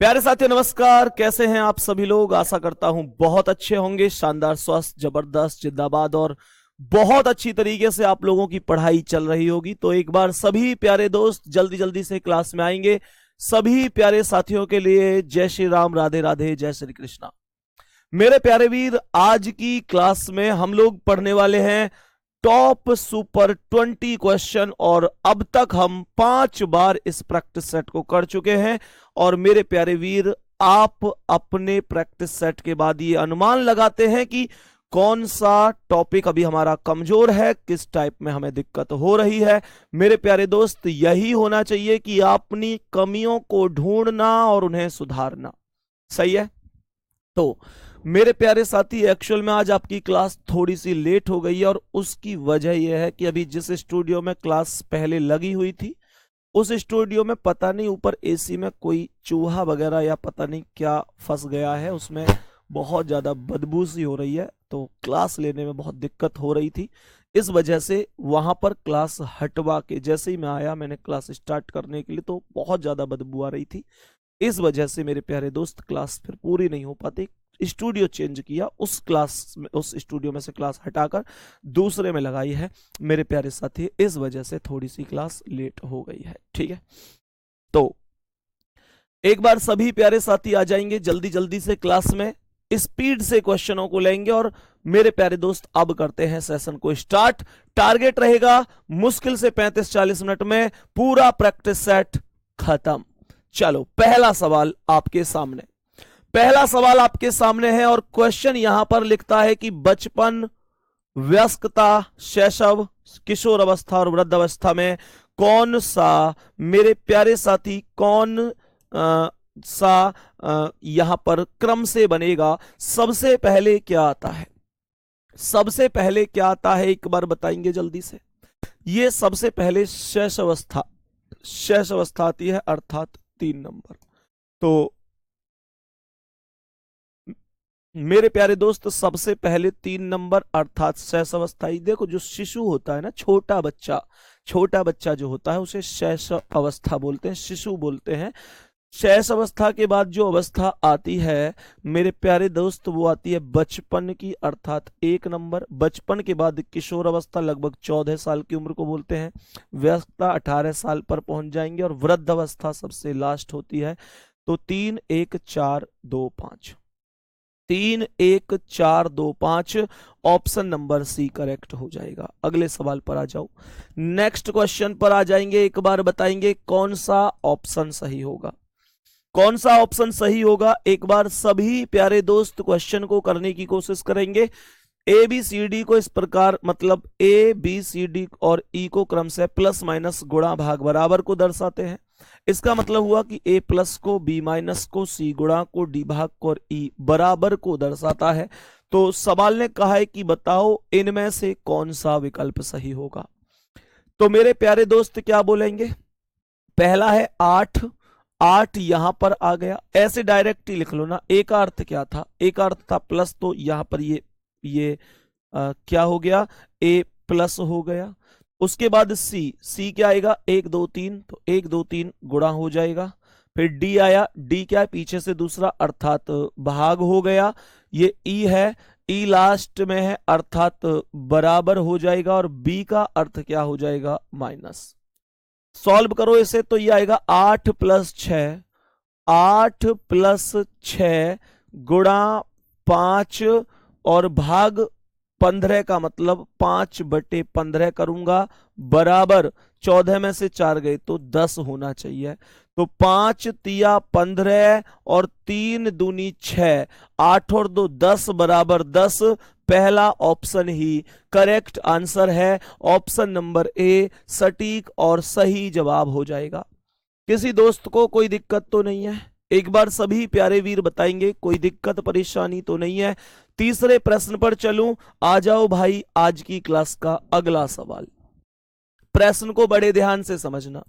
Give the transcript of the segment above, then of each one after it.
प्यारे साथियों नमस्कार। कैसे हैं आप सभी लोग? आशा करता हूं बहुत अच्छे होंगे। शानदार, स्वस्थ, जबरदस्त, जिंदाबाद और बहुत अच्छी तरीके से आप लोगों की पढ़ाई चल रही होगी। तो एक बार सभी प्यारे दोस्त जल्दी जल्दी से क्लास में आएंगे। सभी प्यारे साथियों के लिए जय श्री राम, राधे राधे, जय श्री कृष्णा। मेरे प्यारे वीर, आज की क्लास में हम लोग पढ़ने वाले हैं टॉप सुपर 20 क्वेश्चन और अब तक हम 5 बार इस प्रैक्टिस सेट को कर चुके हैं। और मेरे प्यारे वीर, आप अपने प्रैक्टिस सेट के बाद ये अनुमान लगाते हैं कि कौन सा टॉपिक अभी हमारा कमजोर है, किस टाइप में हमें दिक्कत हो रही है। मेरे प्यारे दोस्त, यही होना चाहिए कि अपनी कमियों को ढूंढना और उन्हें सुधारना। सही है? तो मेरे प्यारे साथी, एक्चुअल में आज आपकी क्लास थोड़ी सी लेट हो गई है और उसकी वजह यह है कि अभी जिस स्टूडियो में क्लास पहले लगी हुई थी उस स्टूडियो में पता नहीं ऊपर एसी में कोई चूहा वगैरह या पता नहीं क्या फंस गया है, उसमें बहुत ज़्यादा बदबू सी हो रही है। तो क्लास लेने में बहुत दिक्कत हो रही थी। इस वजह से वहाँ पर क्लास हटवा के जैसे ही मैं आया, मैंने क्लास स्टार्ट करने के लिए तो बहुत ज़्यादा बदबू आ रही थी। इस वजह से मेरे प्यारे दोस्त क्लास फिर पूरी नहीं हो पाती। स्टूडियो चेंज किया, उस स्टूडियो में से क्लास हटाकर दूसरे में लगाई है मेरे प्यारे साथी। इस वजह से थोड़ी सी क्लास लेट हो गई है। ठीक है, तो एक बार सभी प्यारे साथी आ जाएंगे जल्दी जल्दी से क्लास में। स्पीड से क्वेश्चनों को लेंगे और मेरे प्यारे दोस्त अब करते हैं सेशन को स्टार्ट। टारगेट रहेगा मुश्किल से 35-40 मिनट में पूरा प्रैक्टिस सेट खत्म। चलो, पहला सवाल आपके सामने है और क्वेश्चन यहां पर लिखता है कि बचपन, वयस्कता, शैशव, किशोर अवस्था और वृद्ध अवस्था में कौन सा, मेरे प्यारे साथी, कौन सा यहां पर क्रम से बनेगा? सबसे पहले क्या आता है? एक बार बताएंगे जल्दी से। ये सबसे पहले शैशवावस्था आती है, अर्थात 3 नंबर। तो मेरे प्यारे दोस्त, सबसे पहले 3 नंबर अर्थात शैशवावस्था ही। देखो, जो शिशु होता है ना, छोटा बच्चा जो होता है उसे शैशव अवस्था बोलते हैं, शिशु बोलते हैं। शैशव अवस्था के बाद जो अवस्था आती है मेरे प्यारे दोस्त, वो आती है बचपन की, अर्थात 1 नंबर। बचपन के बाद किशोर अवस्था लगभग 14 साल की उम्र को बोलते हैं। वयस्कता 18 साल पर पहुंच जाएंगे और वृद्ध अवस्था सबसे लास्ट होती है। तो 3 1 4 2 5, 3 1 4 2 5, ऑप्शन नंबर सी करेक्ट हो जाएगा। अगले सवाल पर आ जाओ, नेक्स्ट क्वेश्चन पर आ जाएंगे। एक बार बताएंगे कौन सा ऑप्शन सही होगा। एक बार सभी प्यारे दोस्त क्वेश्चन को करने की कोशिश करेंगे। ए बी सी डी को इस प्रकार, मतलब ए बी सी डी और ई को क्रम से प्लस माइनस गुणा भाग बराबर को दर्शाते हैं। इसका मतलब हुआ कि ए प्लस को, बी माइनस को, सी गुणा को, डी भाग को और ई बराबर को दर्शाता है। तो सवाल ने कहा है कि बताओ इनमें से कौन सा विकल्प सही होगा। तो मेरे प्यारे दोस्त क्या बोलेंगे? पहला है 8 यहां पर आ गया, ऐसे डायरेक्ट ही लिख लो ना। ए का अर्थ क्या था? ए का अर्थ था प्लस, तो यहां पर ये क्या हो गया? ए प्लस हो गया। उसके बाद सी क्या आएगा? 1 2 3, तो 1 2 3 गुणा हो जाएगा। फिर डी आया, डी क्या है? पीछे से दूसरा, अर्थात भाग हो गया। ये ई है, ई लास्ट में है, अर्थात बराबर हो जाएगा। और बी का अर्थ क्या हो जाएगा? माइनस। सॉल्व करो इसे तो ये आएगा 8 प्लस 6 गुणा 5 और भाग 15 का मतलब 5/15 करूंगा, बराबर 14 में से 4 गए तो 10 होना चाहिए। तो 5 तिया 15 और 3 दूनी 6, 8 और 2 10 बराबर 10। पहला ऑप्शन ही करेक्ट आंसर है। ऑप्शन नंबर ए सटीक और सही जवाब हो जाएगा। किसी दोस्त को कोई दिक्कत तो नहीं है? एक बार सभी प्यारे वीर बताएंगे कोई दिक्कत परेशानी तो नहीं है। तीसरे प्रश्न पर चलूं, आ जाओ भाई। आज की क्लास का अगला सवाल, प्रश्न को बड़े ध्यान से समझना।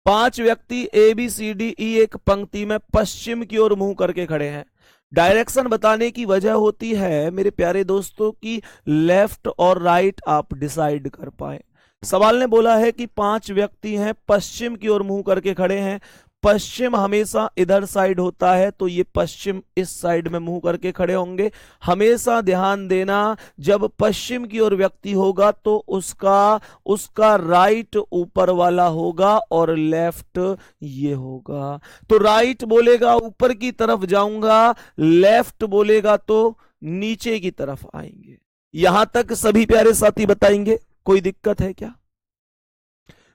5 व्यक्ति A B C D E एक पंक्ति में पश्चिम की ओर मुंह करके खड़े हैं। डायरेक्शन बताने की वजह होती है मेरे प्यारे दोस्तों की लेफ्ट और राइट आप डिसाइड कर पाए। सवाल ने बोला है कि 5 व्यक्ति हैं, पश्चिम की ओर मुंह करके खड़े हैं। पश्चिम हमेशा इधर साइड होता है, तो ये पश्चिम इस साइड में मुंह करके खड़े होंगे। हमेशा ध्यान देना, जब पश्चिम की ओर व्यक्ति होगा तो उसका राइट ऊपर वाला होगा और लेफ्ट ये होगा। तो राइट बोलेगा ऊपर की तरफ जाऊंगा, लेफ्ट बोलेगा तो नीचे की तरफ आएंगे। यहां तक सभी प्यारे साथी बताएंगे, कोई दिक्कत है क्या?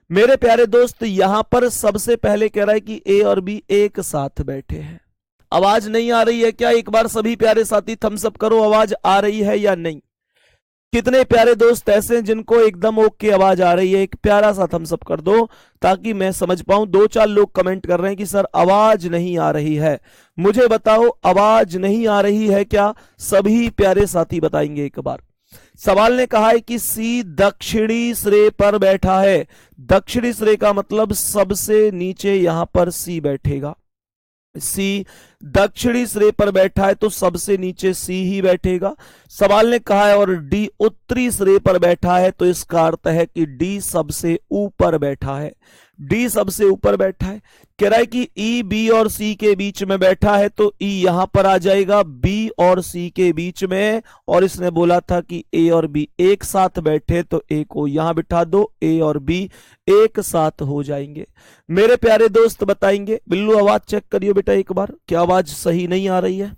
मेरे प्यारे दोस्त, यहां पर सबसे पहले कह रहा है कि ए और बी एक साथ बैठे हैं। आवाज नहीं आ रही है क्या? एक बार सभी प्यारे साथी थम्स अप करो, आवाज आ रही है या नहीं? कितने प्यारे दोस्त ऐसे हैं जिनको एकदम ओके आवाज आ रही है? एक प्यारा सा थम्स अप कर दो ताकि मैं समझ पाऊं। 2-4 लोग कमेंट कर रहे हैं कि सर आवाज नहीं आ रही है। मुझे बताओ, आवाज नहीं आ रही है क्या? सभी प्यारे साथी बताएंगे एक बार। सवाल ने कहा है कि सी दक्षिणी सिरे पर बैठा है। दक्षिणी सिरे का मतलब सबसे नीचे यहां पर सी बैठेगा। सी दक्षिणी सिरे पर बैठा है तो सबसे नीचे सी ही बैठेगा। सवाल ने कहा है और डी उत्तरी सिरे पर बैठा है, तो इसका अर्थ है कि डी सबसे ऊपर बैठा है। डी सबसे ऊपर बैठा है। कह रहा है कि ई बी और सी के बीच में बैठा है, तो ई यहां पर आ जाएगा बी और सी के बीच में। और इसने बोला था कि ए और बी एक साथ बैठे, तो ए को यहां बिठा दो, ए और बी एक साथ हो जाएंगे। मेरे प्यारे दोस्त बताएंगे। बिल्लू आवाज चेक करियो बेटा एक बार, क्या आवाज सही नहीं आ रही है?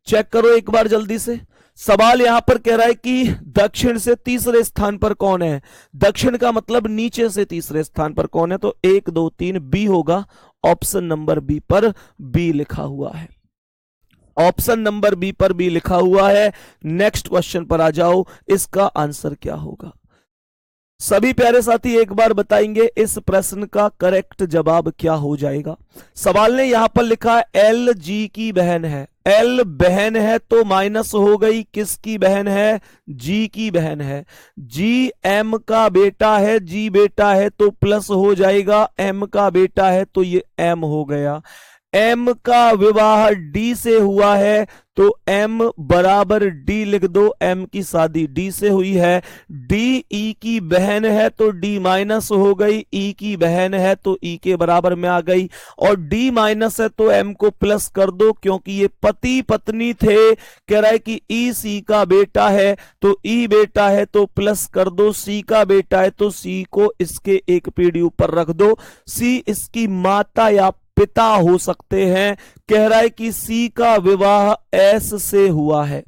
चेक करो एक बार जल्दी से। सवाल यहां पर कह रहा है कि दक्षिण से तीसरे स्थान पर कौन है? दक्षिण का मतलब नीचे से तीसरे स्थान पर कौन है? तो 1 2 3 बी होगा। ऑप्शन नंबर बी पर बी लिखा हुआ है। ऑप्शन नंबर बी पर बी लिखा हुआ है। नेक्स्ट क्वेश्चन पर आ जाओ, इसका आंसर क्या होगा? सभी प्यारे साथी एक बार बताएंगे इस प्रश्न का करेक्ट जवाब क्या हो जाएगा। सवाल ने यहां पर लिखा एल जी की बहन है। एल बहन है तो माइनस हो गई, किसकी बहन है? जी की बहन है। जी एम का बेटा है, जी बेटा है तो प्लस हो जाएगा, एम का बेटा है तो ये एम हो गया। एम का विवाह डी से हुआ है तो एम बराबर डी लिख दो, एम की शादी डी से हुई है। डी ई की बहन है तो डी माइनस हो गई, ई की बहन है तो ई के बराबर में आ गई। और डी माइनस है तो एम को प्लस कर दो, क्योंकि ये पति पत्नी थे। कह रहा है कि ई सी का बेटा है तो ई बेटा है तो प्लस कर दो, सी का बेटा है तो सी को इसके एक पीढ़ी ऊपर रख दो। सी इसकी माता या पिता हो सकते हैं। कह रहा है कि सी का विवाह एस से हुआ है।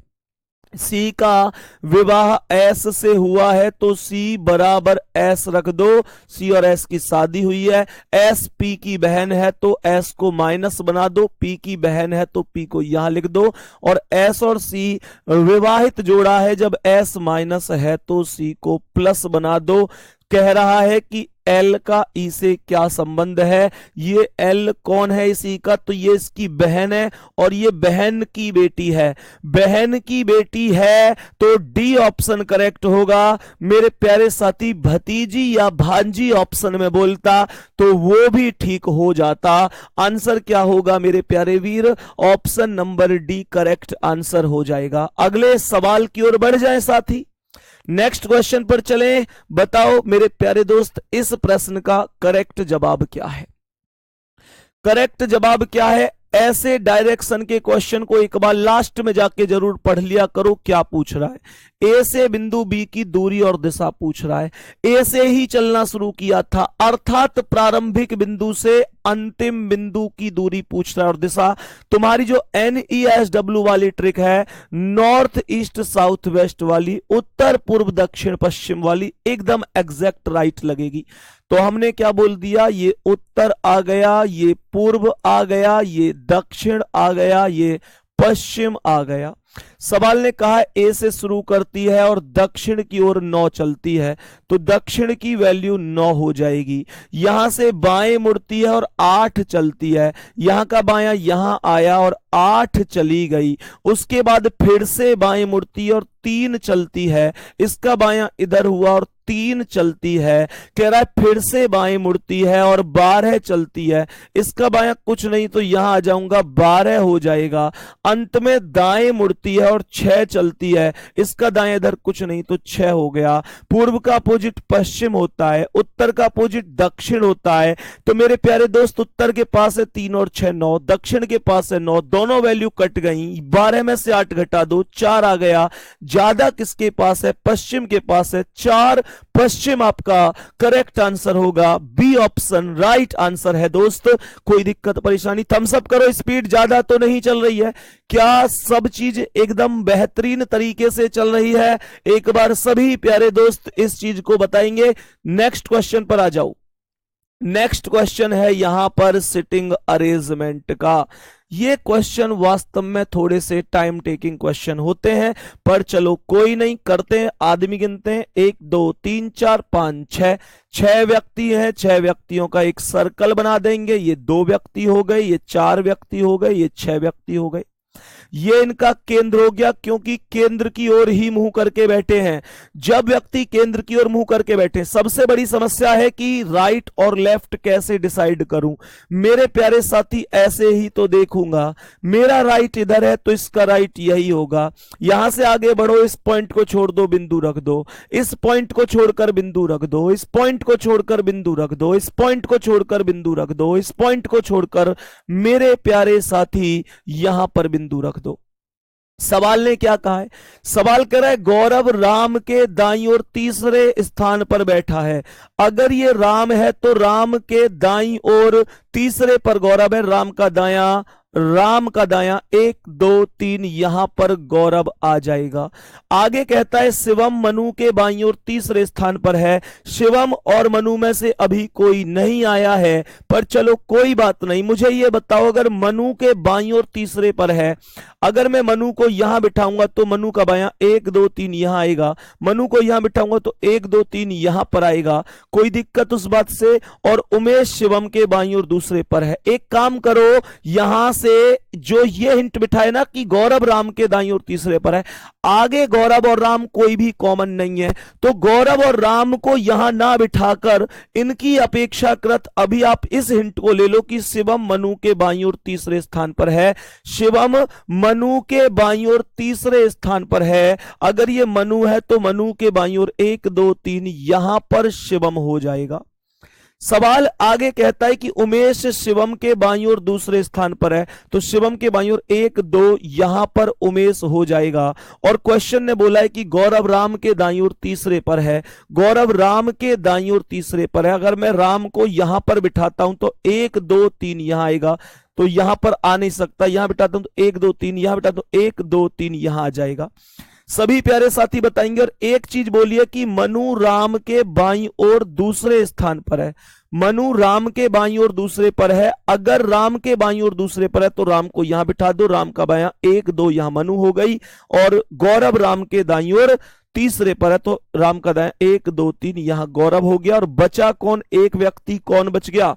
सी का विवाह एस से हुआ है तो सी बराबर एस रख दो, सी और एस की शादी हुई है। एस पी की बहन है तो एस को माइनस बना दो, पी की बहन है तो पी को यहां लिख दो। और एस और सी विवाहित जोड़ा है, जब एस माइनस है तो सी को प्लस बना दो। कह रहा है कि एल का ई से क्या संबंध है? ये एल कौन है इसी का? तो ये इसकी बहन है और ये बहन की बेटी है। बहन की बेटी है तो डी ऑप्शन करेक्ट होगा। मेरे प्यारे साथी, भतीजी या भांजी ऑप्शन में बोलता तो वो भी ठीक हो जाता। आंसर क्या होगा मेरे प्यारे वीर? Option number D correct answer हो जाएगा। अगले सवाल की ओर बढ़ जाए साथी, नेक्स्ट क्वेश्चन पर चलें। बताओ मेरे प्यारे दोस्त, इस प्रश्न का करेक्ट जवाब क्या है? करेक्ट जवाब क्या है? ऐसे डायरेक्शन के क्वेश्चन को एक बार लास्ट में जाके जरूर पढ़ लिया करो। क्या पूछ रहा है? ए से बिंदु बी की दूरी और दिशा पूछ रहा है। ए से ही चलना शुरू किया था, अर्थात प्रारंभिक बिंदु से अंतिम बिंदु की दूरी पूछ रहा है और दिशा। तुम्हारी जो NESW वाली ट्रिक है, नॉर्थ ईस्ट साउथ वेस्ट वाली, उत्तर पूर्व दक्षिण पश्चिम वाली, एकदम एग्जैक्ट राइट लगेगी। तो हमने क्या बोल दिया? ये उत्तर आ गया, ये पूर्व आ गया, ये दक्षिण आ गया, ये पश्चिम आ गया। सवाल ने कहा ए से शुरू करती है और दक्षिण की ओर 9 चलती है, तो दक्षिण की वैल्यू 9 हो जाएगी। यहां से बाएं मुड़ती है और 8 चलती है, यहां का बायां यहां आया और 8 चली गई। उसके बाद फिर से बाएं मुड़ती है और 3 चलती है, इसका बायां इधर हुआ और 3 चलती है, कह रहा है फिर से बाएं मुड़ती है और 12 चलती है। इसका बायां कुछ नहीं तो यहां आ जाऊंगा, 12 हो जाएगा। अंत में दाएं मुड़ती है और 6 चलती है, इसका दाएं इधर कुछ नहीं तो 6 हो गया। पूर्व का अपोजिट पश्चिम होता है, उत्तर का अपोजिट दक्षिण होता है। तो मेरे प्यारे दोस्त, उत्तर के पास है 3 और 6 9, दक्षिण के पास है 9, दोनों वैल्यू कट गई। 12 में से 8 घटा दो, 4 आ गया। ज्यादा किसके पास है? पश्चिम के पास है, 4 पश्चिम आपका करेक्ट आंसर होगा। बी ऑप्शन राइट आंसर है दोस्त। कोई दिक्कत परेशानी? थम्स अप करो, स्पीड ज्यादा तो नहीं चल रही है क्या? सब चीज एकदम बेहतरीन तरीके से चल रही है? एक बार सभी प्यारे दोस्त इस चीज को बताएंगे। नेक्स्ट क्वेश्चन पर आ जाओ। नेक्स्ट क्वेश्चन है यहां पर सिटिंग अरेंजमेंट का। ये क्वेश्चन वास्तव में थोड़े से टाइम टेकिंग क्वेश्चन होते हैं, पर चलो कोई नहीं, करते हैं। आदमी गिनते हैं, 1 2 3 4 5 6, 6 व्यक्ति हैं। 6 व्यक्तियों का एक सर्कल बना देंगे। ये 2 व्यक्ति हो गए, ये 4 व्यक्ति हो गए, ये 6 व्यक्ति हो गए। ये इनका केंद्र हो गया, क्योंकि केंद्र की ओर ही मुंह करके बैठे हैं। जब व्यक्ति केंद्र की ओर मुंह करके बैठे, सबसे बड़ी समस्या है कि राइट और लेफ्ट कैसे डिसाइड करूं। मेरे प्यारे साथी, ऐसे ही तो देखूंगा, मेरा राइट इधर है तो इसका राइट यही होगा। यहां से आगे बढ़ो, इस पॉइंट को छोड़ दो, बिंदु रख दो, इस पॉइंट को छोड़कर बिंदु रख दो, इस पॉइंट को छोड़कर बिंदु रख दो, इस पॉइंट को छोड़कर बिंदु रख दो, इस पॉइंट को छोड़कर मेरे प्यारे साथी यहां पर बिंदु रख दो। सवाल ने क्या कहा है? सवाल कह रहा है गौरव राम के दाईं ओर तीसरे स्थान पर बैठा है। अगर ये राम है तो राम के दाईं ओर तीसरे पर गौरव है, राम का दायां, राम का दायां, 1 2 3 यहां पर गौरव आ जाएगा। आगे कहता है शिवम मनु के बाईं ओर तीसरे स्थान पर है। शिवम और मनु में से अभी कोई नहीं आया है, पर चलो कोई बात नहीं। मुझे ये बताओ, अगर मनु के बाईं ओर तीसरे पर है, अगर मैं मनु को यहां बिठाऊंगा तो मनु का बायां 1 2 3 यहां आएगा, मनु को यहां बिठाऊंगा तो 1 2 3 यहां पर आएगा। कोई दिक्कत उस बात से? और उमेश शिवम के बाईं ओर दूसरे पर है। एक काम करो, यहां से जो ये हिंट बिठाए ना कि गौरव राम के दाईं ओर तीसरे पर है, आगे गौरव और राम कोई भी कॉमन नहीं है, तो गौरव और राम को यहां ना बिठाकर इनकी अपेक्षाकृत अभी आप इस हिंट को ले लो कि शिवम मनु के बाईं ओर तीसरे स्थान पर है। शिवम मनु के बाईं ओर तीसरे स्थान पर है। अगर ये मनु है तो मनु के बाईं ओर 1 2 3 यहां पर शिवम हो जाएगा। सवाल आगे कहता है कि उमेश शिवम के बाईं ओर दूसरे स्थान पर है, तो शिवम के बाईं ओर 1 2 यहां पर उमेश हो जाएगा। और क्वेश्चन ने बोला है कि गौरव राम के दाईं ओर तीसरे पर है, गौरव राम के दाईं ओर तीसरे पर है। अगर मैं राम को यहां पर बिठाता हूं तो 1 2 3 यहां आएगा, तो यहां पर आ नहीं सकता। यहां बिठाता हूं तो 1 2 3, यहां बिठाता हूं 1 2 3 यहां आ जाएगा। सभी प्यारे साथी बताएंगे। और एक चीज बोलिए कि मनु राम के बाईं ओर दूसरे स्थान पर है। मनु राम के बाईं ओर दूसरे पर है। अगर राम के बाईं ओर दूसरे पर है तो राम को यहां बिठा दो, राम का बायां 1 2 यहां मनु हो गई। और गौरव राम के दाईं ओर तीसरे पर है तो राम का दायां 1 2 3 यहां गौरव हो गया। और बचा कौन? एक व्यक्ति कौन बच गया?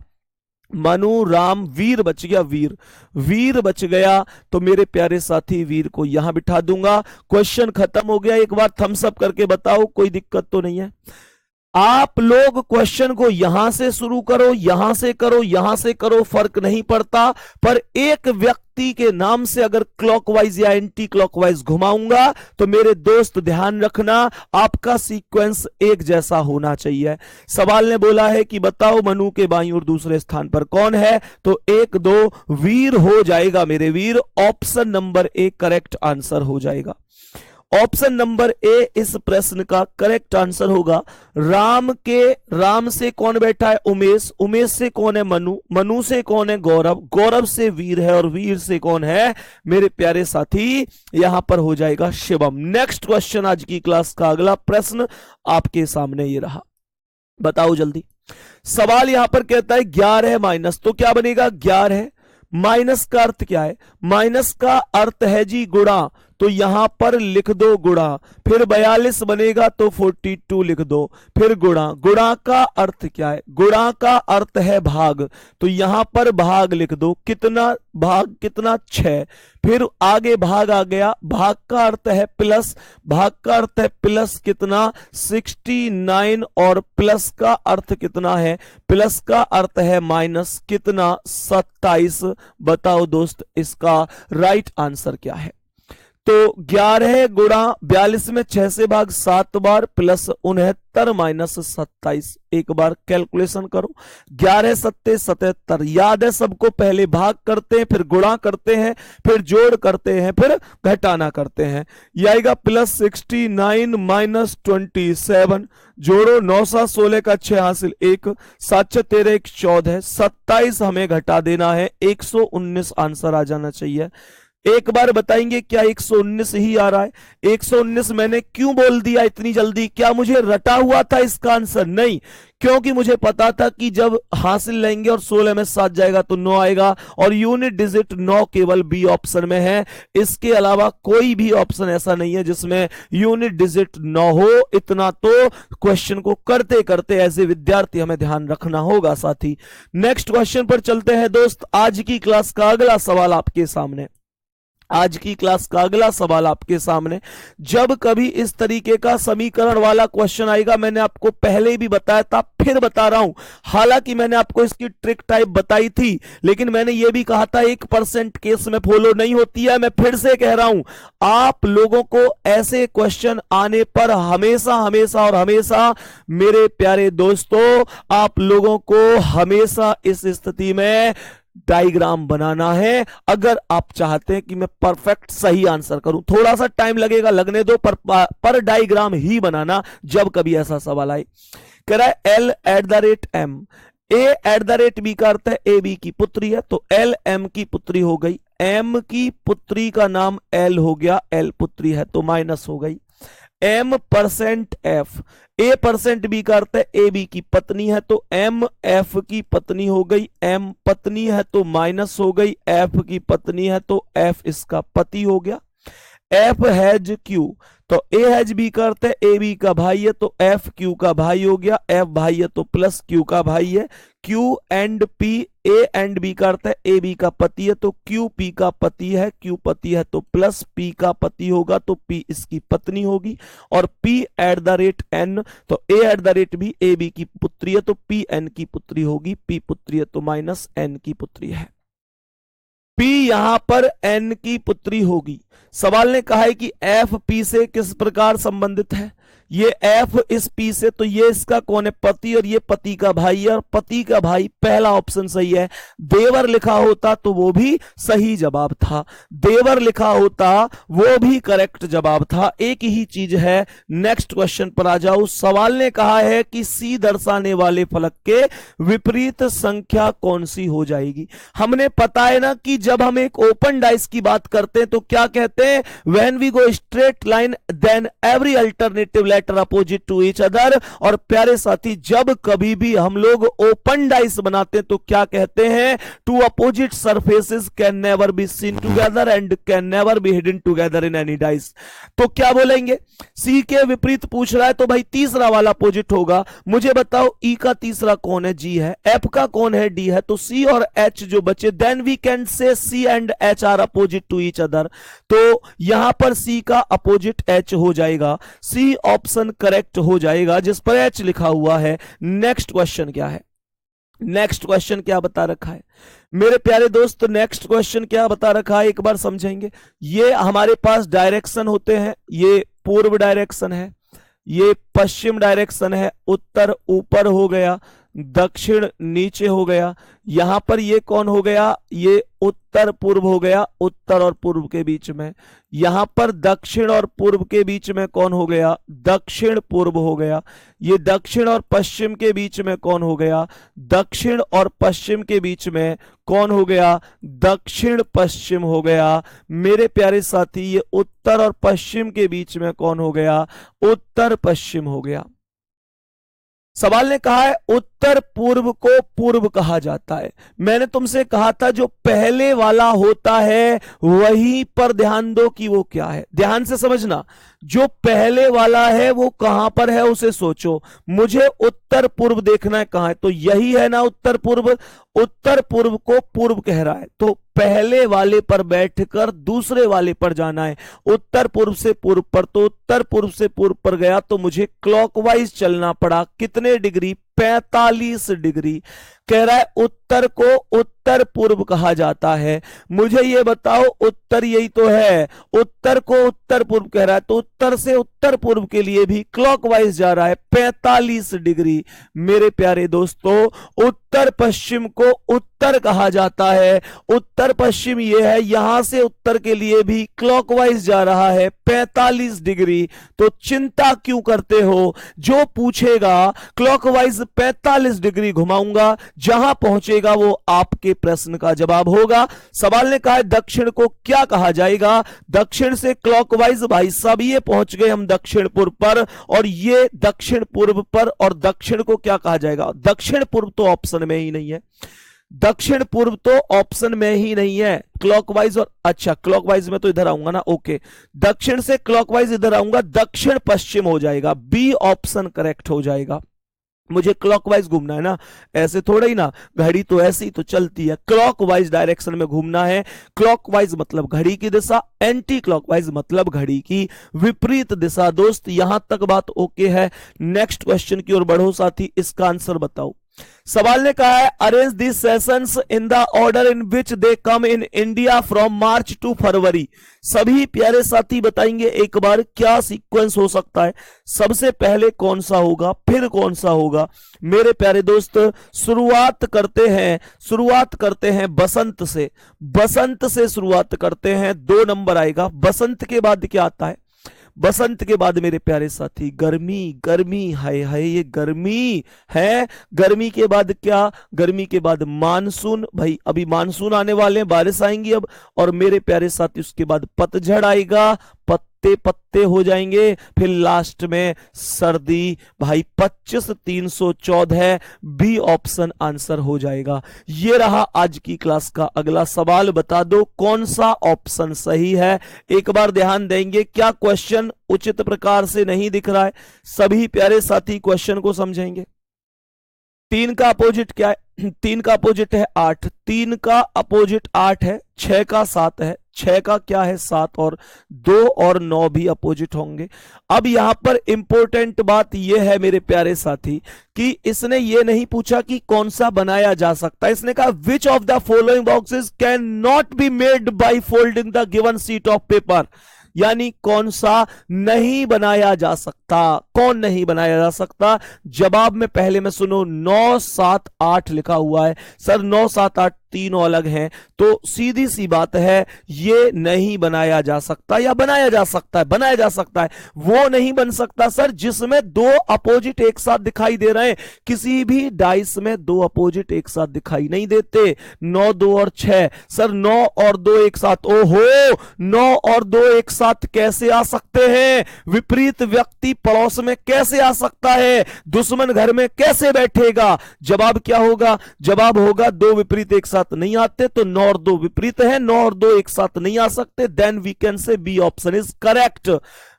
मनु राम वीर बच गया। वीर, वीर बच गया। तो मेरे प्यारे साथी वीर को यहां बिठा दूंगा। क्वेश्चन खत्म हो गया। एक बार थम्स अप करके बताओ, कोई दिक्कत तो नहीं है? आप लोग क्वेश्चन को यहां से शुरू करो, यहां से करो, यहां से करो, फर्क नहीं पड़ता, पर एक व्यक्ति के नाम से अगर क्लॉकवाइज या एंटी क्लॉकवाइज घुमाऊंगा तो मेरे दोस्त ध्यान रखना, आपका सीक्वेंस एक जैसा होना चाहिए। सवाल ने बोला है कि बताओ मनु के बाईं ओर दूसरे स्थान पर कौन है, तो 1 2 वीर हो जाएगा मेरे वीर। Option number A correct answer हो जाएगा। ऑप्शन नंबर ए इस प्रश्न का करेक्ट आंसर होगा। राम से कौन बैठा है? उमेश, उमेश से कौन है? मनु, मनु से कौन है? गौरव, गौरव से वीर है, और वीर से कौन है मेरे प्यारे साथी? यहां पर हो जाएगा शिवम। नेक्स्ट क्वेश्चन आज की क्लास का अगला प्रश्न आपके सामने ये रहा, बताओ जल्दी। सवाल यहां पर कहता है 11 है माइनस, तो क्या बनेगा? 11 है। माइनस का अर्थ क्या है? माइनस का अर्थ है जी गुणा, तो यहां पर लिख दो गुणा, फिर 42 बनेगा तो 42 लिख दो, फिर गुणा। गुणा का अर्थ क्या है? गुणा का अर्थ है भाग, तो यहां पर भाग लिख दो। कितना भाग? कितना? 6। फिर आगे भाग आ गया, भाग का अर्थ है प्लस, भाग का अर्थ है प्लस कितना? 69, और प्लस का अर्थ कितना है? प्लस का अर्थ है माइनस कितना? 27। बताओ दोस्त इसका राइट आंसर क्या है? तो 11 गुणा 42 में 6 से भाग 7 बार, प्लस 69 माइनस 27। एक बार कैलकुलेशन करो, 11 सत्ते 77। याद है सबको, पहले भाग करते हैं, फिर गुणा करते हैं, फिर जोड़ करते हैं, फिर घटाना करते हैं। यह आएगा प्लस 69 माइनस 27। जोड़ो, 9 7 16 का 6 हासिल 1, 7 6 13 1 14, 27 हमें घटा देना है, 119 आंसर आ जाना चाहिए। एक बार बताएंगे क्या 119 ही आ रहा है? 119 मैंने क्यों बोल दिया इतनी जल्दी? क्या मुझे रटा हुआ था इसका आंसर? नहीं, क्योंकि मुझे पता था कि जब हासिल लेंगे और 16 में 7 जाएगा तो 9 आएगा, और यूनिट डिजिट 9 केवल बी ऑप्शन में है। इसके अलावा कोई भी ऑप्शन ऐसा नहीं है जिसमें यूनिट डिजिट 9 हो। इतना तो क्वेश्चन को करते करते एज ए विद्यार्थी हमें ध्यान रखना होगा साथी। नेक्स्ट क्वेश्चन पर चलते हैं दोस्त। आज की क्लास का अगला सवाल आपके सामने, आज की क्लास का अगला सवाल आपके सामने। जब कभी इस तरीके का समीकरण वाला क्वेश्चन आएगा, मैंने आपको पहले भी बताया था, फिर बता रहा हूं, हालांकि मैंने आपको इसकी ट्रिक टाइप बताई थी, लेकिन मैंने यह भी कहा था 1% केस में फॉलो नहीं होती है। मैं फिर से कह रहा हूं, आप लोगों को ऐसे क्वेश्चन आने पर हमेशा हमेशा और हमेशा मेरे प्यारे दोस्तों, आप लोगों को हमेशा इस स्थिति में डायग्राम बनाना है, अगर आप चाहते हैं कि मैं परफेक्ट सही आंसर करूं। थोड़ा सा टाइम लगेगा, लगने दो, पर डायग्राम ही बनाना जब कभी ऐसा सवाल आए। कह रहा है L@M, A@B का अर्थ है ए बी की पुत्री है, तो L M की पुत्री हो गई। M की पुत्री का नाम L हो गया, L पुत्री है तो माइनस हो गई। M%F, A%B का अर्थ है ए बी की पत्नी है, तो M F की पत्नी हो गई। M पत्नी है तो माइनस हो गई, F की पत्नी है तो F इसका पति हो गया। F हैज Q, तो A हैज B का अर्थ है ए बी का भाई है, तो F Q का भाई हो गया। F भाई है तो प्लस Q का भाई है। Q and P, A and B का अर्थ है ए बी का पति है, तो Q P का पति है। Q पति है तो प्लस P का पति होगा, तो P इसकी पत्नी होगी। और P@N, तो A@B ए बी की पुत्री है, तो P N की पुत्री होगी। P पुत्री है तो माइनस N की पुत्री है। P यहां पर N की पुत्री होगी। सवाल ने कहा है कि F P से किस प्रकार संबंधित है? ये F इस P से, तो ये इसका कौन है? पति, और ये पति का भाई है, और पति का भाई पहला ऑप्शन सही है। देवर लिखा होता तो वो भी सही जवाब था, देवर लिखा होता वो भी करेक्ट जवाब था। एक ही चीज है। नेक्स्ट क्वेश्चन पर आ जाओ। सवाल ने कहा है कि C दर्शाने वाले फलक के विपरीत संख्या कौन सी हो जाएगी? हमने पता है ना कि जब हम एक ओपन डाइस की बात करते हैं तो क्या कहते हैं? When we go straight line then every alternative letter opposite to each other. और प्यारे साथी, जब कभी भी हम लोग ओपन डाइस बनाते हैं तो क्या कहते हैं? Two opposite surfaces can never be seen together and can never be hidden together in any dice. तो क्या बोलेंगे? सी के विपरीत पूछ रहा है तो भाई तीसरा वाला अपोजिट होगा। मुझे बताओ ई का तीसरा कौन है? जी है। एफ का कौन है? डी है। तो सी और एच जो बचे, then we can say C and H are opposite to each other. तो यहां पर सी का अपोजिट एच हो जाएगा। सी ऑप्शन करेक्ट हो जाएगा जिस पर एच लिखा हुआ है। नेक्स्ट क्वेश्चन क्या है? नेक्स्ट क्वेश्चन क्या बता रखा है मेरे प्यारे दोस्त? नेक्स्ट क्वेश्चन क्या बता रखा है एक बार समझेंगे। ये हमारे पास डायरेक्शन होते हैं, ये पूर्व डायरेक्शन है, ये पश्चिम डायरेक्शन है, उत्तर ऊपर हो गया, दक्षिण नीचे हो गया। यहां पर ये कौन हो गया? ये उत्तर पूर्व हो गया, उत्तर और पूर्व के बीच में। यहां पर दक्षिण और पूर्व के बीच में कौन हो गया? दक्षिण पूर्व हो गया। ये दक्षिण और पश्चिम के बीच में कौन हो गया? दक्षिण और पश्चिम के बीच में कौन हो गया? दक्षिण पश्चिम हो गया। मेरे प्यारे साथी, ये उत्तर और पश्चिम के बीच में कौन हो गया? उत्तर पश्चिम हो गया। सवाल ने कहा है उत्तर पूर्व को पूर्व कहा जाता है। मैंने तुमसे कहा था जो पहले वाला होता है वहीं पर ध्यान दो कि वो क्या है। ध्यान से समझना, जो पहले वाला है वो कहां पर है उसे सोचो। मुझे उत्तर पूर्व देखना है, कहां है, तो यही है ना उत्तर पूर्व। उत्तर पूर्व को पूर्व कह रहा है तो पहले वाले पर बैठकर दूसरे वाले पर जाना है। उत्तर पूर्व से पूर्व पर, तो उत्तर पूर्व से पूर्व पर गया तो मुझे क्लॉकवाइज चलना पड़ा। कितने डिग्री? 45 डिग्री। कह रहा है उत्तर को उत्तर पूर्व कहा जाता है। मुझे ये बताओ उत्तर यही तो है, उत्तर को उत्तर पूर्व कह रहा है तो उत्तर से उत्तर पूर्व के लिए भी क्लॉकवाइज जा रहा है 45 डिग्री। मेरे प्यारे दोस्तों, उत्तर पश्चिम को उत्तर कहा जाता है। उत्तर पश्चिम ये है, यहां से उत्तर के लिए भी क्लॉकवाइज जा रहा है 45 डिग्री। तो चिंता क्यों करते हो, जो पूछेगा क्लॉकवाइज 45 डिग्री घुमाऊंगा, जहां पहुंचेगा वो आपके प्रश्न का जवाब होगा। सवाल ने कहा है दक्षिण को क्या कहा जाएगा? दक्षिण से क्लॉकवाइज, भाई साहब ये पहुंच गए हम दक्षिण पूर्व पर, और ये दक्षिण पूर्व पर, और दक्षिण को क्या कहा जाएगा? दक्षिण पूर्व तो ऑप्शन में ही नहीं है, दक्षिण पूर्व तो ऑप्शन में ही नहीं है। क्लॉकवाइज और, अच्छा क्लॉकवाइज में तो इधर आऊंगा ना, ओके, दक्षिण से क्लॉकवाइज इधर आऊंगा, दक्षिण पश्चिम हो जाएगा, बी ऑप्शन करेक्ट हो जाएगा। मुझे क्लॉकवाइज घूमना है ना, ऐसे थोड़ा ही ना, घड़ी तो ऐसी तो चलती है, क्लॉकवाइज डायरेक्शन में घूमना है। क्लॉकवाइज मतलब घड़ी की दिशा, एंटी क्लॉकवाइज मतलब घड़ी की विपरीत दिशा। दोस्त यहां तक बात ओके है। नेक्स्ट क्वेश्चन की ओर बढ़ो साथी, इसका आंसर बताओ। सवाल ने कहा है arrange this sessions in the order in which they come in India from March to February. सभी प्यारे साथी बताएंगे एक बार क्या सीक्वेंस हो सकता है, सबसे पहले कौन सा होगा फिर कौन सा होगा। मेरे प्यारे दोस्त शुरुआत करते हैं बसंत से। बसंत से शुरुआत करते हैं, 2 नंबर आएगा। बसंत के बाद क्या आता है? बसंत के बाद मेरे प्यारे साथी गर्मी। गर्मी, हाय हाय ये गर्मी है। गर्मी के बाद क्या? गर्मी के बाद मानसून। भाई अभी मानसून आने वाले हैं, बारिश आएंगी अब। और मेरे प्यारे साथी उसके बाद पतझड़ आएगा, पत्ते पत्ते हो जाएंगे, फिर लास्ट में सर्दी। भाई 25 314 बी ऑप्शन आंसर हो जाएगा। ये रहा आज की क्लास का अगला सवाल, बता दो कौन सा ऑप्शन सही है। एक बार ध्यान देंगे, क्या क्वेश्चन उचित प्रकार से नहीं दिख रहा है? सभी प्यारे साथी क्वेश्चन को समझेंगे। 3 का अपोजिट क्या है? 3 का अपोजिट है 8, 3 का अपोजिट 8 है, 6 का 7 है, 6 का क्या है 7, और 2 और 9 भी अपोजिट होंगे। अब यहां पर इंपॉर्टेंट बात यह है मेरे प्यारे साथी कि इसने ये नहीं पूछा कि कौन सा बनाया जा सकता है, इसने कहा which of the following boxes can not be made by folding the given sheet of paper. यानी कौन सा नहीं बनाया जा सकता, कौन नहीं बनाया जा सकता। जवाब में पहले में सुनो, 9 7 8 लिखा हुआ है। सर 9 7 8 तीनों अलग हैं, तो सीधी सी बात है ये नहीं बनाया जा सकता, या बनाया जा सकता है, बनाया जा सकता है। वो नहीं बन सकता सर जिसमें 2 अपोजिट एक साथ दिखाई दे रहे हैं। किसी भी डाइस में 2 अपोजिट एक साथ दिखाई नहीं देते। 9 2 और 6, सर 9 और 2 एक साथ, ओहो 9 और 2 एक साथ कैसे आ सकते हैं? विपरीत व्यक्ति पड़ोस में कैसे आ सकता है? दुश्मन घर में कैसे बैठेगा? जवाब क्या होगा? जवाब होगा 2 विपरीत एक साथ नहीं आते, तो 9 और 2 विपरीत है, 9 और 2 एक साथ नहीं आ सकते। Then we can say B option is correct.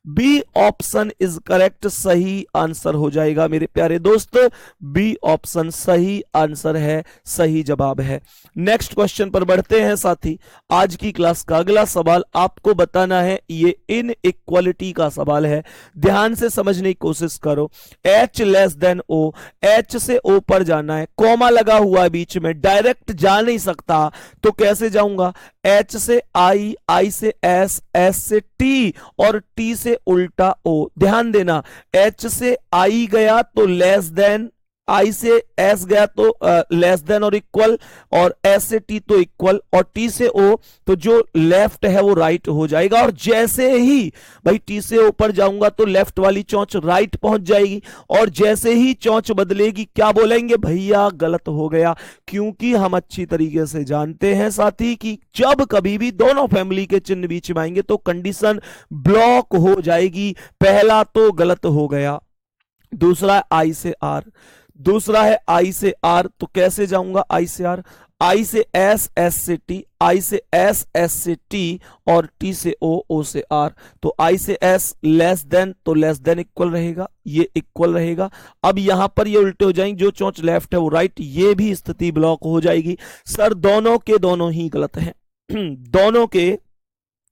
B option is correct, सही आंसर हो जाएगा मेरे प्यारे दोस्त। बी ऑप्शन सही आंसर है, सही जवाब है। नेक्स्ट क्वेश्चन पर बढ़ते हैं साथी। आज की क्लास का अगला सवाल आपको बताना है, ये इन इक्वालिटी का सवाल है। ध्यान से समझने की कोशिश करो। H less than O, H से O पर जाना है, कॉमा लगा हुआ है बीच में, डायरेक्ट जा नहीं सकता, तो कैसे जाऊंगा? H से I, I से S, S से T और T से उल्टा O। ध्यान देना, H से I गया तो लेस देन, I से S गया तो लेस देन और इक्वल, और S से T तो इक्वल, और T से O तो जो लेफ्ट है वो राइट हो जाएगा। और जैसे ही भाई T से O पर जाऊंगा तो लेफ्ट वाली चौंच राइट पहुंच जाएगी, और जैसे ही चौंच बदलेगी क्या बोलेंगे? भैया गलत हो गया। क्योंकि हम अच्छी तरीके से जानते हैं साथी कि जब कभी भी दोनों फैमिली के चिन्ह बीच में आएंगे तो कंडीशन ब्लॉक हो जाएगी। पहला तो गलत हो गया। दूसरा है आई से आर, दूसरा है आई से आर, तो कैसे जाऊंगा आई से आर, आई से एस, एस से टी, आई से एस, एस से टी, और टी से ओ, ओ से आर। तो आई से एस लेस देन, तो लेस देन इक्वल रहेगा, ये इक्वल रहेगा। अब यहां पर ये उल्टे हो जाएंगे, जो चोंच लेफ्ट है वो राइट, ये भी स्थिति ब्लॉक हो जाएगी। सर दोनों के दोनों ही गलत हैं दोनों के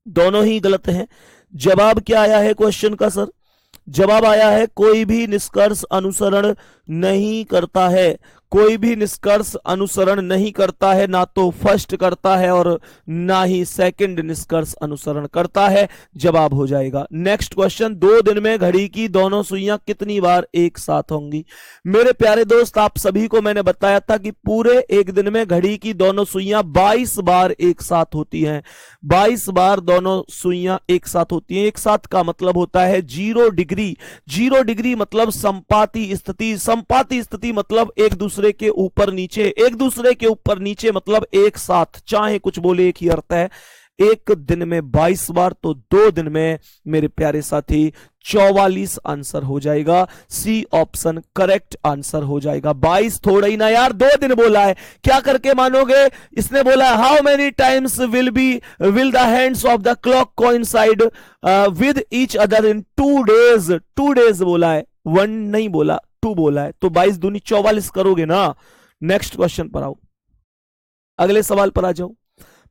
दोनों ही गलत हैं। जवाब क्या आया है क्वेश्चन का सर? जवाब आया है कोई भी निष्कर्ष अनुसरण नहीं करता है, कोई भी निष्कर्ष अनुसरण नहीं करता है, ना तो फर्स्ट करता है और ना ही सेकंड निष्कर्ष अनुसरण करता है। जवाब हो जाएगा नेक्स्ट क्वेश्चन, 2 दिन में घड़ी की दोनों सुइयां कितनी बार एक साथ होंगी? मेरे प्यारे दोस्त, आप सभी को मैंने बताया था कि पूरे एक दिन में घड़ी की दोनों सुइयां 22 बार एक साथ होती हैं। 22 बार दोनों सुइयां एक साथ होती हैं। एक साथ का मतलब होता है 0 डिग्री। 0 डिग्री मतलब संपाती स्थिति। संपाती स्थिति मतलब एक दूसरे के ऊपर नीचे, एक दूसरे के ऊपर नीचे मतलब एक साथ, चाहे कुछ बोले एक ही अर्थ है। एक दिन में 22 बार, तो 2 दिन में मेरे प्यारे साथी 44 आंसर हो जाएगा। सी ऑप्शन करेक्ट आंसर हो जाएगा। 22 थोड़ा ही ना यार, 2 दिन बोला है, क्या करके मानोगे? इसने बोला how many times will the hands of the clock coincide with each other in 2 days. 2 days बोला है, 1 नहीं बोला, 2 बोला है, तो 22 दूनी 44 करोगे ना। नेक्स्ट क्वेश्चन पर आओ, अगले सवाल पर आ जाओ।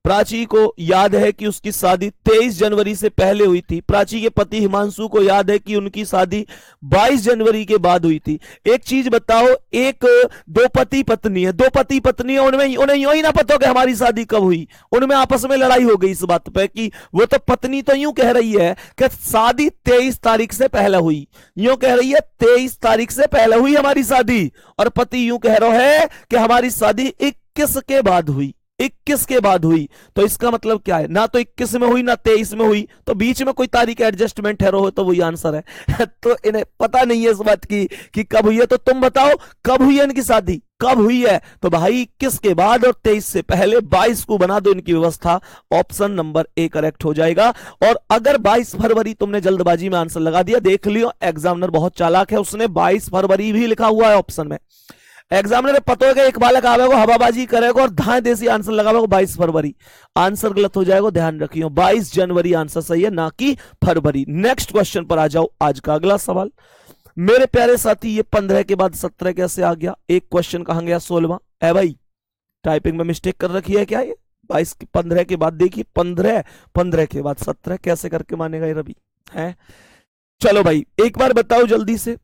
प्राची को याद है कि उसकी शादी 23 जनवरी से पहले हुई थी। प्राची के पति हिमांशु को याद है कि उनकी शादी 22 जनवरी के बाद हुई थी। एक चीज बताओ, एक 2 पति पत्नी है, 2 पति पत्नी है, उन्हें यूं ही ना पता हो कि हमारी शादी कब हुई। उनमें आपस में लड़ाई हो गई इस बात पे कि वो तो पत्नी तो यूं कह रही है कि शादी 23 तारीख से पहले हुई, यूं कह रही है 23 तारीख से पहले हुई हमारी शादी, और पति यूं कह रहा है कि हमारी शादी 21 के बाद हुई, 21 के बाद हुई। तो इसका मतलब क्या है? ना तो 21 में हुई ना 23 में हुई, तो बीच में कोई तारीख एडजस्टमेंट है रहो, तो वही आंसर है तो इन्हें पता नहीं है इस बात की कि कब हुई है। तो तुम बताओ कब हुई है इनकी शादी, कब हुई है? तो भाई 21 के बाद और 23 से पहले 22 को बना दो इनकी व्यवस्था। ऑप्शन नंबर ए करेक्ट हो जाएगा। और अगर 22 फरवरी तुमने जल्दबाजी में आंसर लगा दिया, देख लियो एग्जामिनर बहुत चालाक है, उसने 22 फरवरी भी लिखा हुआ है ऑप्शन में। एग्जामिनर पता होगा एक बालक आवेगा, हवाबाजी करेगा और धाए देसी आंसर लगावेगा 22 फरवरी, आंसर गलत हो जाएगा, ध्यान रखियो। 22 जनवरी आंसर सही है, ना कि फरवरी। नेक्स्ट क्वेश्चन पर आ जाओ, आज का अगला सवाल। मेरे प्यारे साथी, ये 15 के बाद 17 कैसे आ गया? एक क्वेश्चन कहां गया 16वां? है भाई टाइपिंग में मिस्टेक कर रखी है क्या? ये 22 15 के बाद देखिए 15 के बाद 17 कैसे करके मानेगा ये रवि है? चलो भाई एक बार बताओ जल्दी से।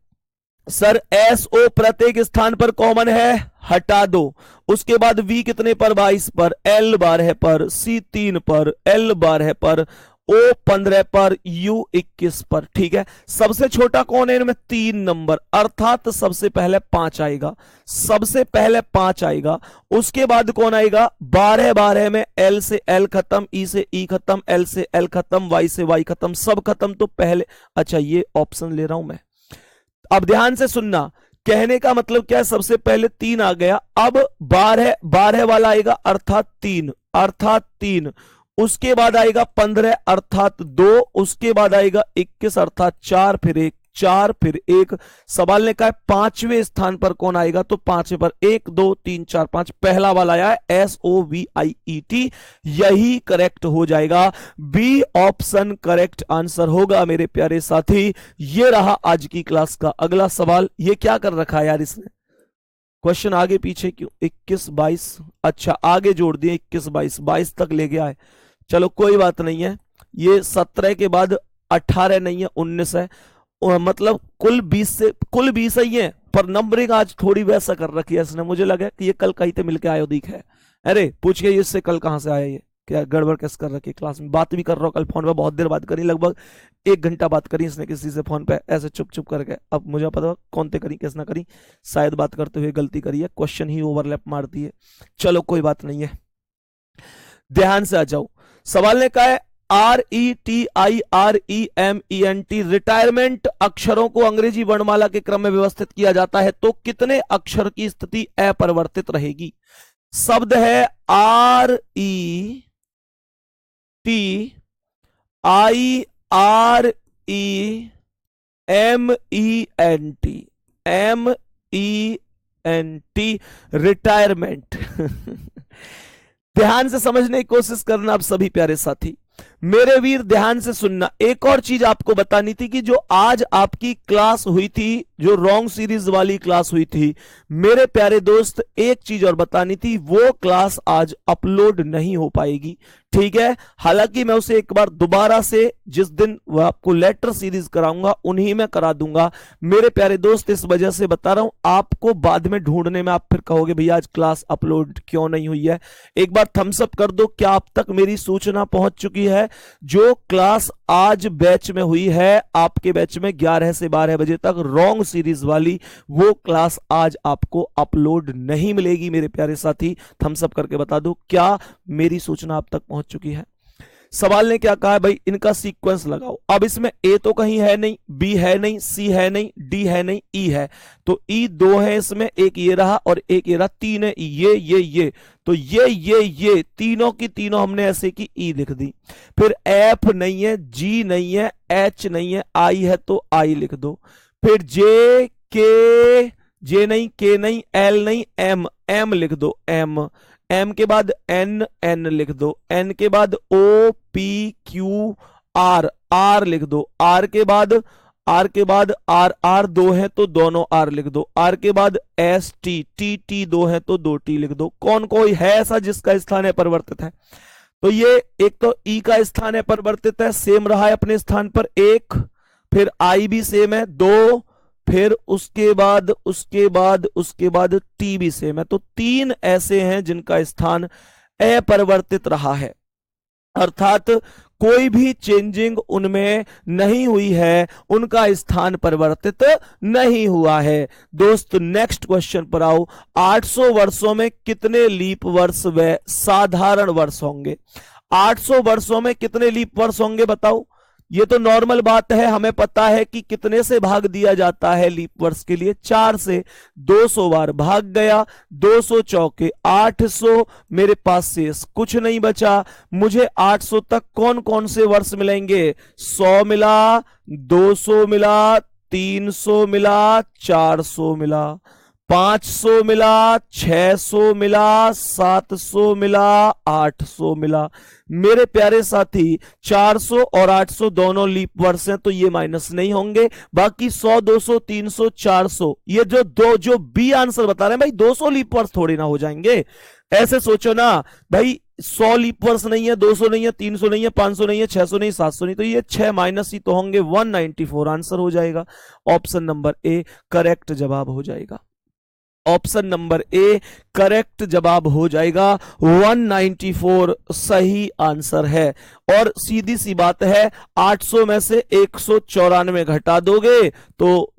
सर एस ओ प्रत्येक स्थान पर कॉमन है, हटा दो। उसके बाद वी कितने पर? 22 पर, एल 12 पर, सी 3 पर, एल 12 पर, ओ 15 पर, यू 21 पर। ठीक है, सबसे छोटा कौन है इनमें? 3 नंबर, अर्थात सबसे पहले 5 आएगा, सबसे पहले 5 आएगा। उसके बाद कौन आएगा? 12 12 में एल से एल खत्म, ई से ई खत्म, एल से एल खत्म, वाई से वाई खत्म, सब खत्म। तो पहले अच्छा ये ऑप्शन ले रहा हूं मैं, अब ध्यान से सुनना। कहने का मतलब क्या है? सबसे पहले 3 आ गया, अब 12 12 वाला आएगा अर्थात 3, अर्थात 3। उसके बाद आएगा 15 अर्थात 2, उसके बाद आएगा 21 अर्थात 4, फिर 1 4 फिर 1। सवाल ने कहा 5वें स्थान पर कौन आएगा? तो 5वें पर 1 2 3 4 5 पहला वाला आया है SOVIET, यही करेक्ट हो जाएगा। बी ऑप्शन करेक्ट आंसर होगा मेरे प्यारे साथी। ये रहा आज की क्लास का अगला सवाल। ये क्या कर रखा है यार इसने? क्वेश्चन आगे पीछे क्यों? 21 22, अच्छा आगे जोड़ दिए 21 22, 22 तक ले गया है। चलो कोई बात नहीं है। ये 17 के बाद 18 नहीं है 19 है, मतलब कुल 20 ही है, पर नंबरिंग आज थोड़ी वैसा कर रखी है इसने। मुझे लगा कि ये कल कहीं से मिलके आयो दिख है। अरे पूछिए इससे कल कहां से आया, ये क्या गड़बड़ कैसे कर रखी है? क्लास में बात भी कर रहा हूँ, कल फोन पे बहुत देर बात करी, लगभग 1 घंटा बात करी इसने किसी से फोन पे ऐसे चुप चुप करके। अब मुझे पता कौन ते करी किसने करी, शायद बात करते हुए गलती करी है, क्वेश्चन ही ओवरलैप मार दिए। चलो कोई बात नहीं है, ध्यान से आ जाओ। सवाल ने कहा है RETIREMENT रिटायरमेंट अक्षरों को अंग्रेजी वर्णमाला के क्रम में व्यवस्थित किया जाता है, तो कितने अक्षर की स्थिति अपरिवर्तित रहेगी? शब्द है RETIREMENT, MENT, रिटायरमेंट। ध्यान से समझने की कोशिश करना आप सभी प्यारे साथी, मेरे वीर ध्यान से सुनना। एक और चीज आपको बतानी थी कि जो आज आपकी क्लास हुई थी, जो रॉन्ग सीरीज वाली क्लास हुई थी, मेरे प्यारे दोस्त एक चीज और बतानी थी, वो क्लास आज अपलोड नहीं हो पाएगी, ठीक है। हालांकि मैं उसे एक बार दोबारा से जिस दिन वो आपको लेटर सीरीज कराऊंगा उन्हीं में करा दूंगा मेरे प्यारे दोस्त। इस वजह से बता रहा हूं, आपको बाद में ढूंढने में आप फिर कहोगे भैया आज क्लास अपलोड क्यों नहीं हुई है। एक बार थम्स अप कर दो, क्या आप तक मेरी सूचना पहुंच चुकी है? जो क्लास आज बैच में हुई है, आपके बैच में 11 से 12 बजे तक रॉन्ग सीरीज वाली, वो क्लास आज आपको अपलोड नहीं मिलेगी मेरे प्यारे साथी। थम्स अप करके बता दो क्या मेरी सूचना आप तक पहुंच चुकी है। सवाल ने क्या कहा है भाई, इनका सीक्वेंस लगाओ। अब इसमें ए तो कहीं है नहीं, बी है नहीं, सी है नहीं, डी है नहीं, ई है। तो ई दो है इसमें, एक ये रहा और एक ये रहा, तीन है ये। तो ये तीनों की तीनों हमने ऐसे की ई लिख दी। फिर एफ नहीं है, जी नहीं है, एच नहीं है, आई है तो आई लिख दो। फिर जे नहीं, के नहीं, एल नहीं, एम लिख दो, एम के बाद एन लिख दो, एन के बाद ओ पी क्यू आर लिख दो, आर के बाद आर दो है तो दोनों आर लिख दो, आर के बाद एस टी दो है तो दो टी लिख दो। कौन कोई है ऐसा जिसका स्थान है परिवर्तित है? तो ये एक तो ई का स्थान है परिवर्तित है, सेम रहा है अपने स्थान पर एक, फिर आई भी सेम है दो, फिर उसके बाद टी भी सेम है। तो तीन ऐसे हैं जिनका स्थान अपरिवर्तित रहा है, अर्थात कोई भी चेंजिंग उनमें नहीं हुई है, उनका स्थान परिवर्तित नहीं हुआ है। दोस्त नेक्स्ट क्वेश्चन पर आओ। 800 वर्षों में कितने लीप वर्ष व साधारण वर्ष होंगे? 800 वर्षों में कितने लीप वर्ष होंगे बताओ। ये तो नॉर्मल बात है, हमें पता है कि कितने से भाग दिया जाता है लीप वर्ष के लिए, 4 से। 200 बार भाग गया, 200 चौके 800, मेरे पास शेष कुछ नहीं बचा। मुझे 800 तक कौन कौन से वर्ष मिलेंगे? 100 मिला, 200 मिला, 300 मिला, 400 मिला, 500 मिला, 600 मिला, 700 मिला, 800 मिला। मेरे प्यारे साथी 400 और 800 दोनों लीप वर्ष हैं तो ये माइनस नहीं होंगे। बाकी 100, 200, 300, 400 ये जो बी आंसर बता रहे हैं भाई 200 लीप वर्ष थोड़ी ना हो जाएंगे। ऐसे सोचो ना भाई, 100 लीप वर्ष नहीं है, 200 नहीं है, 300 नहीं है, 500 नहीं है, 600 नहीं, 700 नहीं, तो ये 6 माइनस ही तो होंगे। 194 आंसर हो जाएगा। ऑप्शन नंबर ए करेक्ट जवाब हो जाएगा। ऑप्शन नंबर ए करेक्ट जवाब हो जाएगा। 194 सही आंसर है। और सीधी सी बात है, 800 में से 194 घटा दोगे तो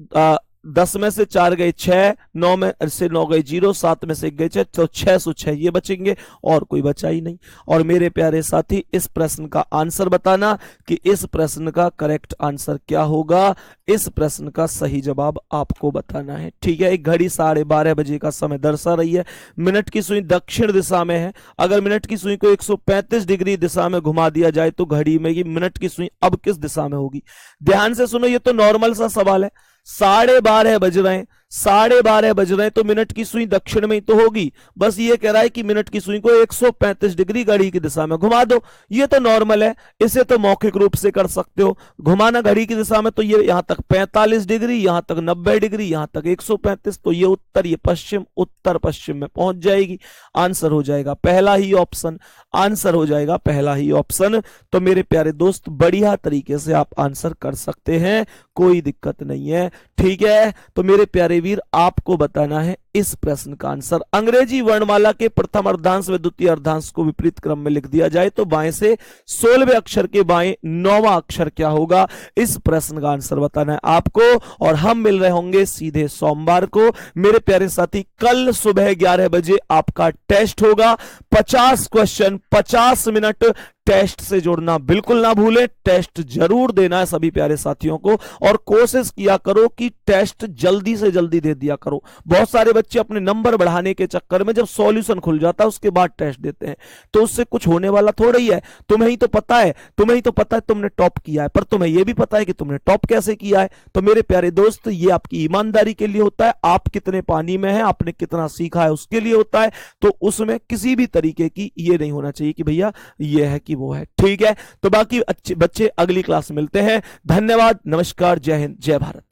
10 में से 4 गए 6, 9 में से 9 गए 0, 7 में से 1 गए 6, तो 606 ये बचेंगे और कोई बचा ही नहीं। और मेरे प्यारे साथी इस प्रश्न का आंसर बताना कि इस प्रश्न का करेक्ट आंसर क्या होगा। इस प्रश्न का सही जवाब आपको बताना है, ठीक है। एक घड़ी 12:30 बजे का समय दर्शा रही है। मिनट की सुई दक्षिण दिशा में है। अगर मिनट की सुई को 135 डिग्री दिशा में घुमा दिया जाए तो घड़ी में ये मिनट की सुई अब किस दिशा में होगी? ध्यान से सुनो, ये तो नॉर्मल सा सवाल है। 12:30 बज रहे हैं, 12:30 बज रहे हैं तो मिनट की सुई दक्षिण में ही तो होगी। बस ये कह रहा है कि मिनट की सुई को 135 डिग्री घड़ी की दिशा में घुमा दो। ये तो नॉर्मल है, इसे तो मौखिक रूप से कर सकते हो। घुमाना घड़ी की दिशा में तो ये यहां तक 45 डिग्री, यहां तक 90 डिग्री, यहां तक 135, तो ये उत्तर, ये पश्चिम, उत्तर पश्चिम में पहुंच जाएगी। आंसर हो जाएगा पहला ही ऑप्शन। आंसर हो जाएगा पहला ही ऑप्शन। तो मेरे प्यारे दोस्त बढ़िया तरीके से आप आंसर कर सकते हैं, कोई दिक्कत नहीं है, ठीक है। तो मेरे प्यारे वीर आपको बताना है इस प्रश्न का आंसर। अंग्रेजी वर्णमाला के प्रथम अर्धांश व द्वितीय अर्धांश को विपरीत क्रम में लिख दिया जाए तो बाएं से 16वें अक्षर के बाएं 9वां अक्षर क्या होगा? इस प्रश्न का आंसर बताना है आपको। और हम मिल रहे होंगे सीधे सोमवार को। मेरे प्यारे साथी कल सुबह 11 बजे आपका टेस्ट होगा। 50 क्वेश्चन 50 मिनट टेस्ट से जोड़ना बिल्कुल ना भूलें। टेस्ट जरूर देना है सभी प्यारे साथियों को और कोशिश किया करो कि टेस्ट जल्दी से जल्दी दे दिया करो। बहुत सारे बच्चे बच्चे अपने नंबर बढ़ाने के चक्कर में जब सॉल्यूशन खुल जाता है उसके बाद टेस्ट देते हैं, तो उससे कुछ होने वाला थोड़ा ही है। तुम्हें ही तो पता है, तुमने टॉप किया है, पर तुम्हें यह भी पता है कि तुमने टॉप कैसे किया है। तो मेरे प्यारे दोस्त, ये आपकी ईमानदारी के लिए होता है, आप कितने पानी में हैं, आपने कितना सीखा है उसके लिए होता है। तो उसमें किसी भी तरीके की ये नहीं होना चाहिए कि भैया ये है कि वो है। ठीक है, तो बाकी अच्छे बच्चे अगली क्लास में मिलते हैं। धन्यवाद, नमस्कार, जय हिंद, जय भारत।